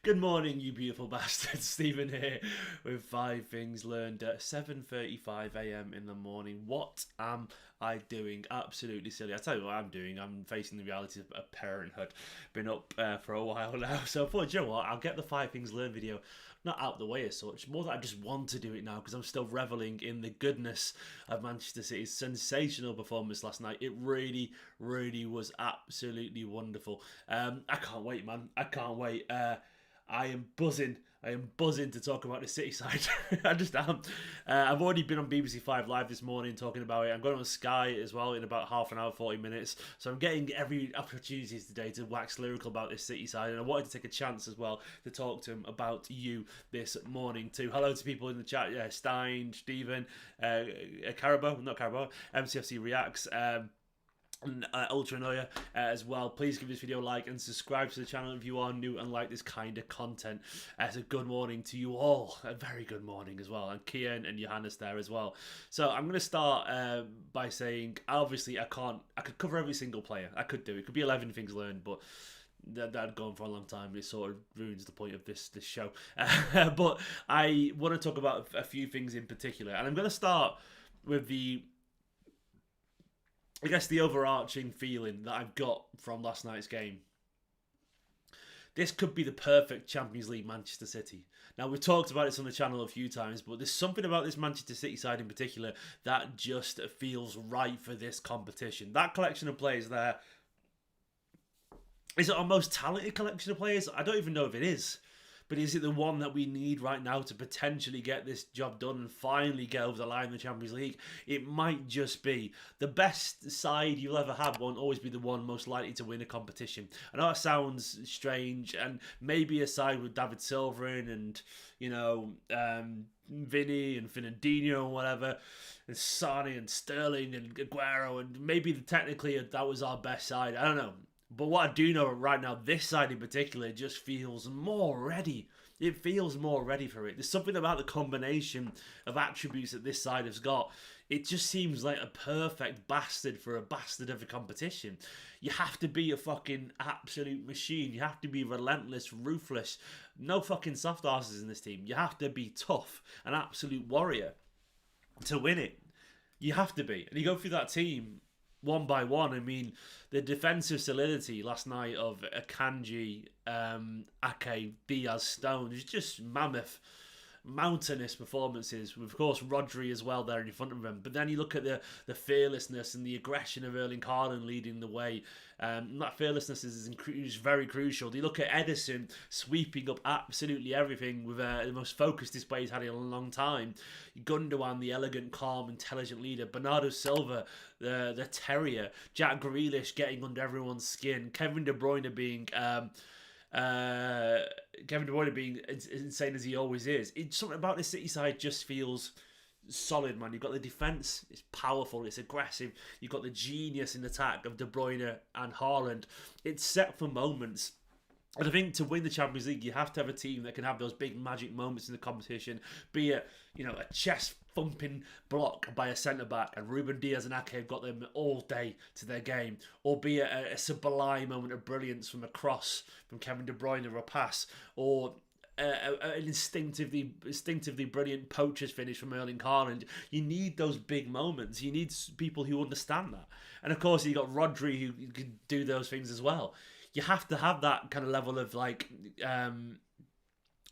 Good morning, you beautiful bastards. Stephen here with 5 things learned at 7:35 a.m. in the morning. What am I doing? Absolutely silly. I tell you what I'm doing. I'm facing the reality of parenthood. Been up for a while now, so I thought, you know what? I'll get the 5 things learned video not out the way as such. More that I just want to do it now because I'm still reveling in the goodness of Manchester City's sensational performance last night. It really, really was absolutely wonderful. I can't wait, man. I can't wait. I am buzzing. I am buzzing to talk about the City side. I just am. I've already been on BBC 5 Live this morning talking about it. I'm going on Sky as well in about half an hour, 40 minutes. So I'm getting every opportunity today to wax lyrical about this City side. And I wanted to take a chance as well to talk to him about you this morning too. Hello to people in the chat. Yeah, Stein, Stephen, Carabo, not Carabo, MCFC Reacts. And Ultra Noya as well. Please give this video a like and subscribe to the channel if you are new and like this kind of content. It's a good morning to you all. A very good morning as well. And Kian and Johannes there as well. So I'm going to start by saying, obviously I could cover every single player. I could do it. Could be 11 things learned, but that'd gone for a long time. It sort of ruins the point of this show. But I want to talk about a few things in particular. And I'm going to start with the overarching feeling that I've got from last night's game. This could be the perfect Champions League Manchester City. Now, we've talked about this on the channel a few times, but there's something about this Manchester City side in particular that just feels right for this competition. That collection of players there, is it our most talented collection of players? I don't even know if it is. But is it the one that we need right now to potentially get this job done and finally get over the line in the Champions League? It might just be. The best side you'll ever have won't always be the one most likely to win a competition. I know that sounds strange, and maybe a side with David Silva in and, you know, Vinny and Fernandinho and whatever, and Sane and Sterling and Aguero, and maybe technically that was our best side. I don't know. But what I do know right now, this side in particular just feels more ready. It feels more ready for it. There's something about the combination of attributes that this side has got. It just seems like a perfect bastard for a bastard of a competition. You have to be a fucking absolute machine. You have to be relentless, ruthless. No fucking soft asses in this team. You have to be tough, an absolute warrior to win it. You have to be. And you go through that team one by one. I mean, the defensive solidity last night of Akanji, Ake, Diaz, Stone is just mammoth, mountainous performances. With, of course, Rodri as well there in front of him. But then you look at the fearlessness and the aggression of Erling Haaland leading the way. That fearlessness is very crucial. You look at Edison sweeping up absolutely everything with the most focused display he's had in a long time. Gundogan, the elegant, calm, intelligent leader. Bernardo Silva, the terrier. Jack Grealish getting under everyone's skin. Kevin De Bruyne being as insane as he always is. It's something about this City side just feels solid, man. You've got the defence, it's powerful, it's aggressive. You've got the genius in attack of De Bruyne and Haaland. It's set for moments. And I think to win the Champions League, you have to have a team that can have those big magic moments in the competition, be it, you know, a chest-thumping block by a centre-back, and Ruben Diaz and Ake have got them all day to their game, or be it a sublime moment of brilliance from a cross from Kevin De Bruyne or a pass, or an instinctively brilliant poacher's finish from Erling Haaland. You need those big moments. You need people who understand that. And of course, you got Rodri who can do those things as well. You have to have that kind of level of like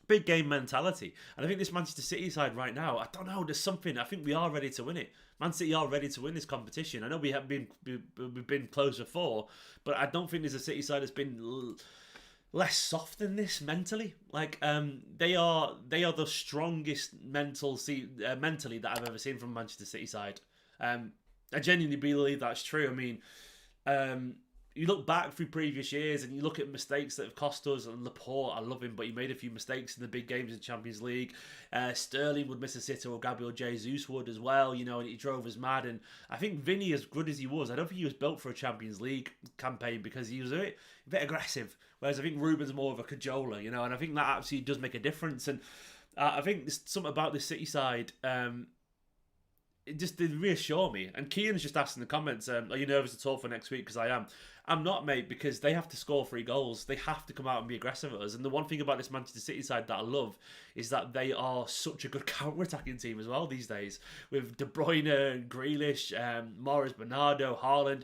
big game mentality. And I think this Manchester City side right now, I don't know, there's something. I think we are ready to win it. Man City are ready to win this competition. I know we've been close before, but I don't think there's a City side that's been less soft than this mentally. Like they are the strongest mentally that I've ever seen from Manchester City side. I genuinely believe that's true. I mean, you look back through previous years and you look at mistakes that have cost us. And Laporte, I love him, but he made a few mistakes in the big games in the Champions League. Sterling would miss a sitter, or Gabriel Jesus would as well, you know, and he drove us mad. And I think Vinny, as good as he was, I don't think he was built for a Champions League campaign because he was a bit aggressive. Whereas I think Ruben's more of a cajoler, you know, and I think that absolutely does make a difference. And I think there's something about the City side. it just did reassure me. And Kean's just asked in the comments, are you nervous at all for next week? Because I am. I'm not, mate, because they have to score 3 goals. They have to come out and be aggressive at us. And the one thing about this Manchester City side that I love is that they are such a good counter-attacking team as well these days. With De Bruyne, Grealish, Morris, Bernardo, Haaland.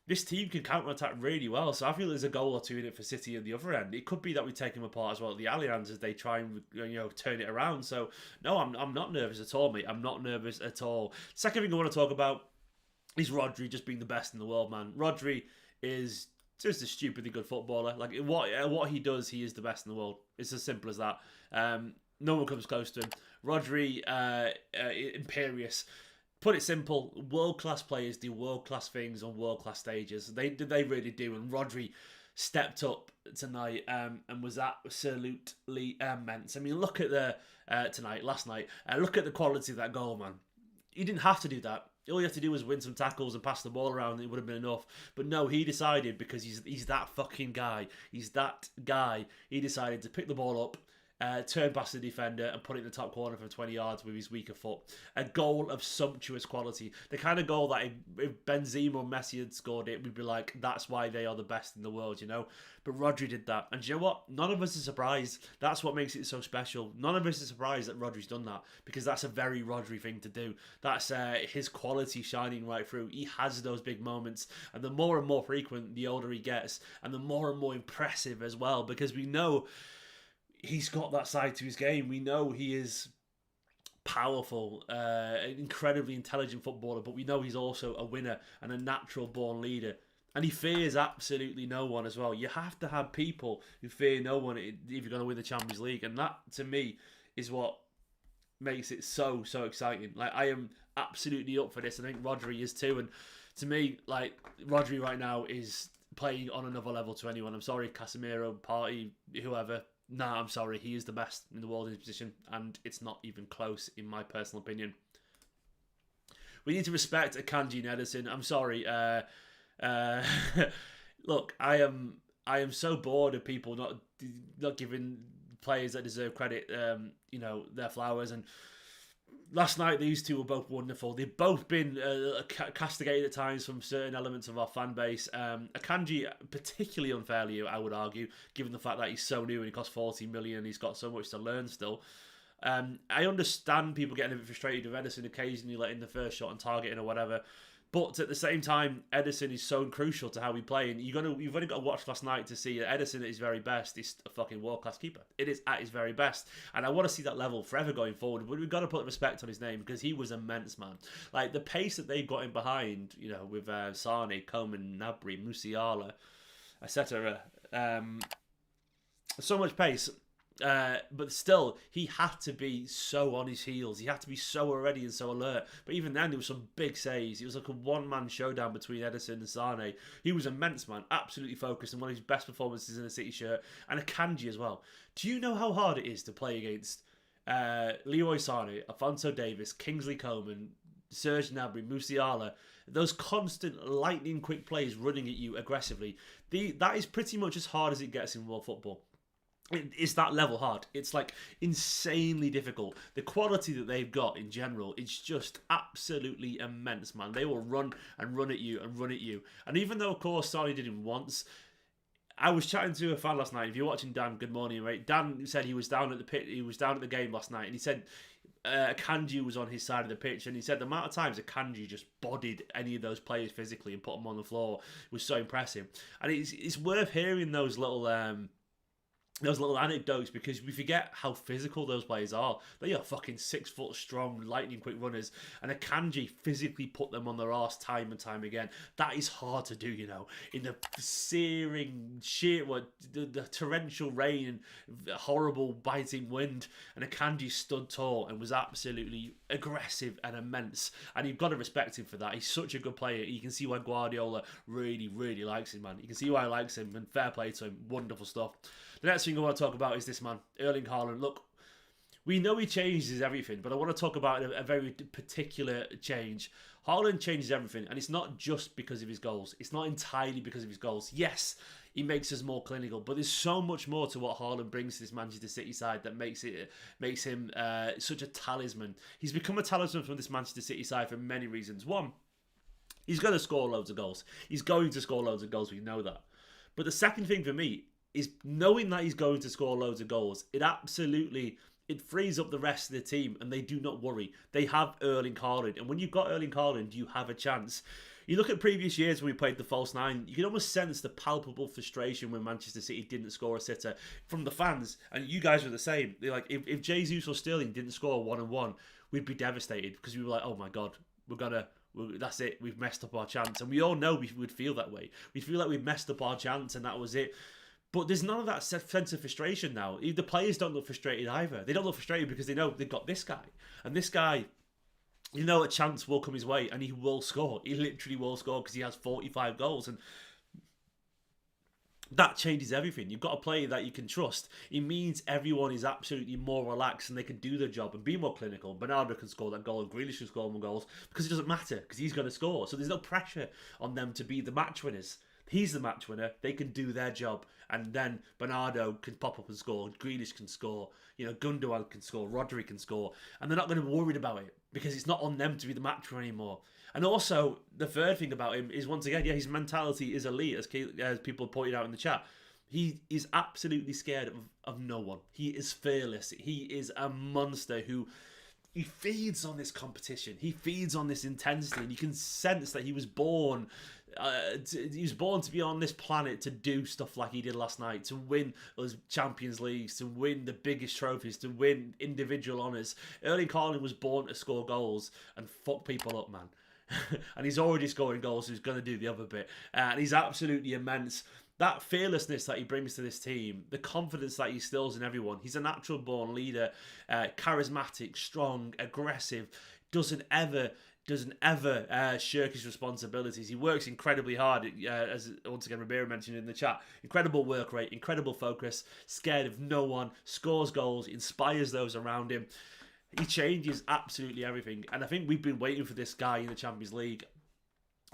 This team can counter-attack really well. So I feel there's a goal or two in it for City at the other end. It could be that we take them apart as well at the Allianz as they try and turn it around. So no, I'm not nervous at all, mate. I'm not nervous at all. Second thing I want to talk about is Rodri just being the best in the world, man. Rodri is just a stupidly good footballer. Like what he does, he is the best in the world. It's as simple as that. No one comes close to him. Rodri, imperious. Put it simple, world-class players do world-class things on world-class stages. They really do. And Rodri stepped up tonight and was absolutely immense. I mean, look at last night. Look at the quality of that goal, man. He didn't have to do that. All you have to do was win some tackles and pass the ball around and it would have been enough. But no, he decided, because he's that fucking guy. He's that guy. He decided to pick the ball up, turn past the defender and put it in the top corner from 20 yards with his weaker foot. A goal of sumptuous quality. The kind of goal that if Benzema or Messi had scored it, we'd be like, that's why they are the best in the world, you know? But Rodri did that. And do you know what? None of us are surprised. That's what makes it so special. None of us are surprised that Rodri's done that, because that's a very Rodri thing to do. That's his quality shining right through. He has those big moments, and the more and more frequent, the older he gets, and the more and more impressive as well, because we know he's got that side to his game. We know he is powerful, an incredibly intelligent footballer, but we know he's also a winner and a natural born leader. And he fears absolutely no one as well. You have to have people who fear no one if you're going to win the Champions League. And that, to me, is what makes it so exciting. Like, I am absolutely up for this. I think Rodri is too. And to me, like, Rodri right now is playing on another level to anyone. I'm sorry, Casemiro, Partey, whoever. Nah, I'm sorry. He is the best in the world in his position, and it's not even close, in my personal opinion. We need to respect Akanji and Ederson. I'm sorry. Look, I am so bored of people not giving players that deserve credit, their flowers. And last night, these two were both wonderful. They've both been castigated at times from certain elements of our fan base. Akanji, particularly unfairly, I would argue, given the fact that he's so new and he costs 40 million, he's got so much to learn still. I understand people getting a bit frustrated with Ederson occasionally letting the first shot and targeting or whatever. But at the same time, Ederson is so crucial to how we play. And you've only got to watch last night to see that Ederson at his very best is a fucking world-class keeper. It is at his very best. And I want to see that level forever going forward. But we've got to put respect on his name, because he was immense, man. Like, the pace that they've got him behind, with Sane, Coman, Gnabry, Musiala, etc. So much pace. But still, he had to be so on his heels. He had to be so ready and so alert. But even then, there was some big saves. It was like a one-man showdown between Ederson and Sane. He was immense, man. Absolutely focused, and one of his best performances in a City shirt. And Akanji as well. Do you know how hard it is to play against Leroy Sane, Alphonso Davies, Kingsley Coman, Serge Gnabry, Musiala? Those constant lightning-quick plays running at you aggressively. That is pretty much as hard as it gets in world football. It's that level hard. It's like insanely difficult. The quality that they've got in general is just absolutely immense, man. They will run and run at you and run at you. And even though, of course, Sane did him once, I was chatting to a fan last night. If you're watching Dan, good morning, mate. Dan said he was down at the pit. He was down at the game last night, and he said Akanji was on his side of the pitch, and he said the amount of times Akanji just bodied any of those players physically and put them on the floor was so impressive. And it's worth hearing those little anecdotes, because we forget how physical those players are. They are fucking 6 foot strong, lightning quick runners, and Akanji physically put them on their arse time and time again. That is hard to do, in the searing the torrential rain and horrible biting wind. And Akanji stood tall and was absolutely aggressive and immense, and you've got to respect him for that. He's such a good player. You can see why Guardiola really, really likes him, man. You can see why he likes him, and fair play to him. Wonderful stuff. The next thing I want to talk about is this man, Erling Haaland. Look, we know he changes everything, but I want to talk about a very particular change. Haaland changes everything, and it's not just because of his goals. It's not entirely because of his goals. Yes, he makes us more clinical. But there's so much more to what Haaland brings to this Manchester City side that makes him such a talisman. He's become a talisman from this Manchester City side for many reasons. One, he's going to score loads of goals. He's going to score loads of goals. We know that. But the second thing for me is knowing that he's going to score loads of goals. It frees up the rest of the team, and they do not worry. They have Erling Haaland, and when you've got Erling Haaland, you have a chance. You look at previous years when we played the false nine, you can almost sense the palpable frustration when Manchester City didn't score a sitter from the fans, and you guys were the same. They're like, if Jesus or Sterling didn't score 1-1, we'd be devastated because we were like, oh my God, that's it, we've messed up our chance. And we all know we would feel that way. We'd feel like we've messed up our chance and that was it. But there's none of that sense of frustration now. The players don't look frustrated either. They don't look frustrated because they know they've got this guy. And this guy, a chance will come his way and he will score. He literally will score because he has 45 goals. And that changes everything. You've got a player that you can trust. It means everyone is absolutely more relaxed and they can do their job and be more clinical. Bernardo can score that goal and Grealish can score more goals because it doesn't matter because he's going to score. So there's no pressure on them to be the match winners. He's the match winner. They can do their job. And then Bernardo can pop up and score. Grealish can score. Gundogan can score. Rodri can score. And they're not going to be worried about it because it's not on them to be the match winner anymore. And also, the third thing about him is, once again, his mentality is elite, as people pointed out in the chat. He is absolutely scared of no one. He is fearless. He is a monster who... He feeds on this competition. He feeds on this intensity. And you can sense that he was born... he was born to be on this planet to do stuff like he did last night, to win those Champions Leagues, to win the biggest trophies, to win individual honours. Erling Haaland was born to score goals and fuck people up, man. And he's already scoring goals, so he's going to do the other bit. And he's absolutely immense. That fearlessness that he brings to this team, the confidence that he instills in everyone. He's a natural born leader, charismatic, strong, aggressive, doesn't ever shirk his responsibilities. He works incredibly hard, as once again Ribeiro mentioned in the chat. Incredible work rate, incredible focus, scared of no one, scores goals, inspires those around him. He changes absolutely everything. And I think we've been waiting for this guy in the Champions League.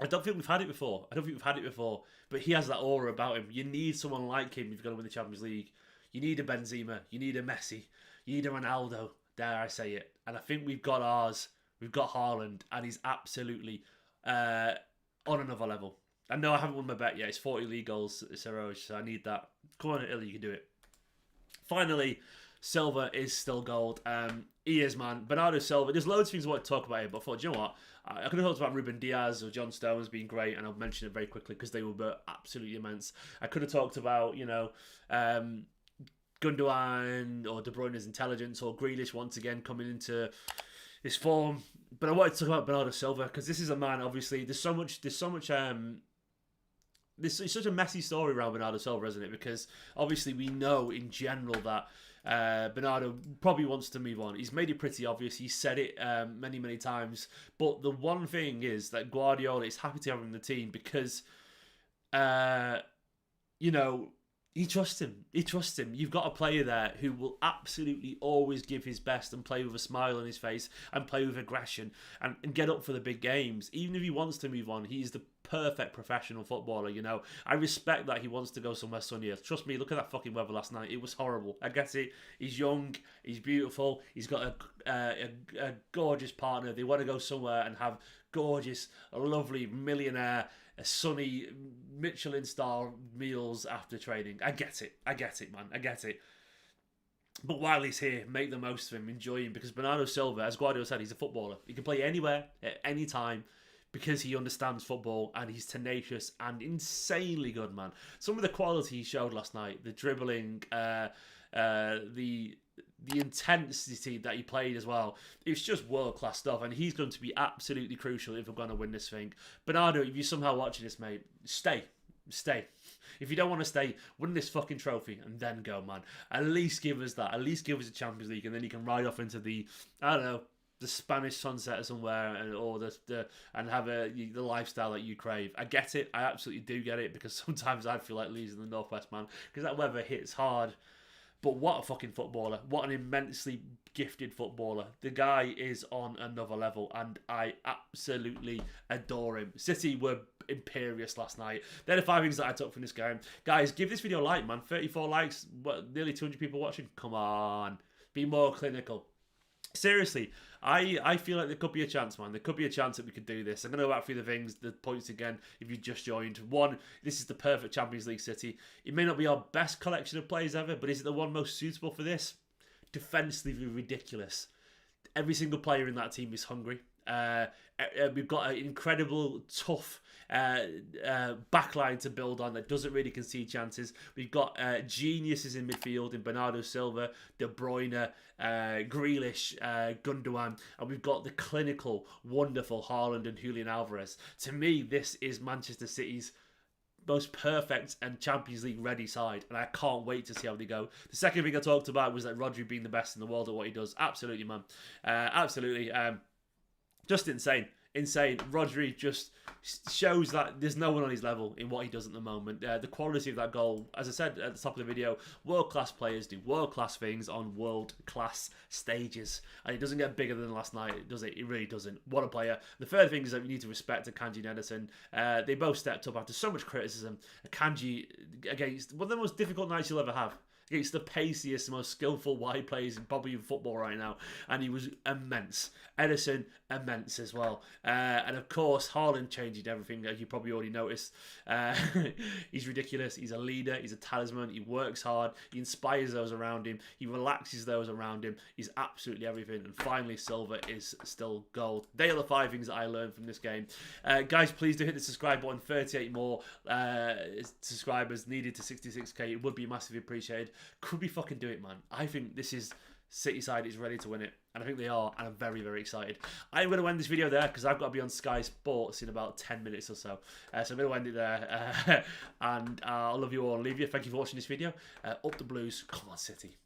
I don't think we've had it before. But he has that aura about him. You need someone like him if you're going to win the Champions League. You need a Benzema. You need a Messi. You need a Ronaldo. Dare I say it. And I think we've got ours. We've got Haaland. And he's absolutely on another level. I know I haven't won my bet yet. It's 40 league goals, Saroj, so I need that. Come on, Italy, you can do it. Finally, Silva is still gold. He is, man. Bernardo Silva. There's loads of things I want to talk about here, but I thought, do you know what? I could have talked about Ruben Diaz or John Stones being great, and I'll mention it very quickly because they were absolutely immense. I could have talked about, Gundogan or De Bruyne's intelligence or Grealish once again coming into his form. But I wanted to talk about Bernardo Silva because this is a man, obviously, there's such a messy story around Bernardo Silva, isn't it? Because obviously we know in general that Bernardo probably wants to move on. He's made it pretty obvious. He said it many, many times. But the one thing is that Guardiola is happy to have him in the team because, he trusts him. You've got a player there who will absolutely always give his best and play with a smile on his face and play with aggression and get up for the big games. Even if he wants to move on, he's the perfect professional footballer, I respect that he wants to go somewhere sunnier. Trust me, look at that fucking weather last night. It was horrible. I get it. He's young. He's beautiful. He's got a gorgeous partner. They want to go somewhere and have gorgeous, lovely millionaire, sunny Michelin-star meals after training. I get it, man. I get it. But while he's here, make the most of him, enjoy him, because Bernardo Silva, as Guardiola said, he's a footballer. He can play anywhere, at any time, because he understands football and he's tenacious and insanely good, man. Some of the quality he showed last night, the dribbling, the intensity that he played as well, it's just world-class stuff, and he's going to be absolutely crucial if we're going to win this thing. Bernardo, if you're somehow watching this, mate, stay. If you don't want to stay, win this fucking trophy and then go, man. At least give us that. At least give us a Champions League, and then you can ride off into the, I don't know, the Spanish sunset or somewhere, and have the lifestyle that you crave. I get it. I absolutely do get it, because sometimes I feel like losing the Northwest, man, because that weather hits hard. But what a fucking footballer. What an immensely gifted footballer. The guy is on another level, and I absolutely adore him. City were imperious last night. They're the 5 things that I took from this game. Guys, give this video a like, man. 34 likes, nearly 200 people watching. Come on. Be more clinical. Seriously, I feel like there could be a chance, man. There could be a chance that we could do this. I'm going to go back through the things, the points again, if you just joined. 1, this is the perfect Champions League City. It may not be our best collection of players ever, but is it the one most suitable for this? Defensively ridiculous. Every single player in that team is hungry. We've got an incredible, tough backline to build on that doesn't really concede chances. We've got geniuses in midfield in Bernardo Silva, De Bruyne, Grealish, Gundogan, and we've got the clinical, wonderful Haaland and Julian Alvarez. To me, this is Manchester City's most perfect and Champions League ready side, and I can't wait to see how they go. The second thing I talked about was that Rodri being the best in the world at what he does. Absolutely, man. Absolutely. Just insane. Rodri just shows that there's no one on his level in what he does at the moment. The quality of that goal, as I said at the top of the video, world-class players do world-class things on world-class stages. And it doesn't get bigger than last night, does it? It really doesn't. What a player. The third thing is that we need to respect Akanji and Ederson. They both stepped up after so much criticism. Akanji against one of the most difficult nights you'll ever have. Against the paciest, most skillful wide players probably in football right now. And he was immense. Ederson, immense as well. And of course, Haaland changing everything, as you probably already noticed. He's ridiculous. He's a leader. He's a talisman. He works hard. He inspires those around him. He relaxes those around him. He's absolutely everything. And finally, Silva is still gold. They are the 5 things that I learned from this game. Guys, please do hit the subscribe button. 38 more subscribers needed to 66k. It would be massively appreciated. Could we fucking do it, man? I think this is City side is ready to win it, and I think they are, and I'm very, very excited. I'm going to end this video there because I've got to be on Sky Sports in about 10 minutes or so. So I'm going to end it there, and I love you all. Leave you. Thank you for watching this video. Up the Blues. Come on, City.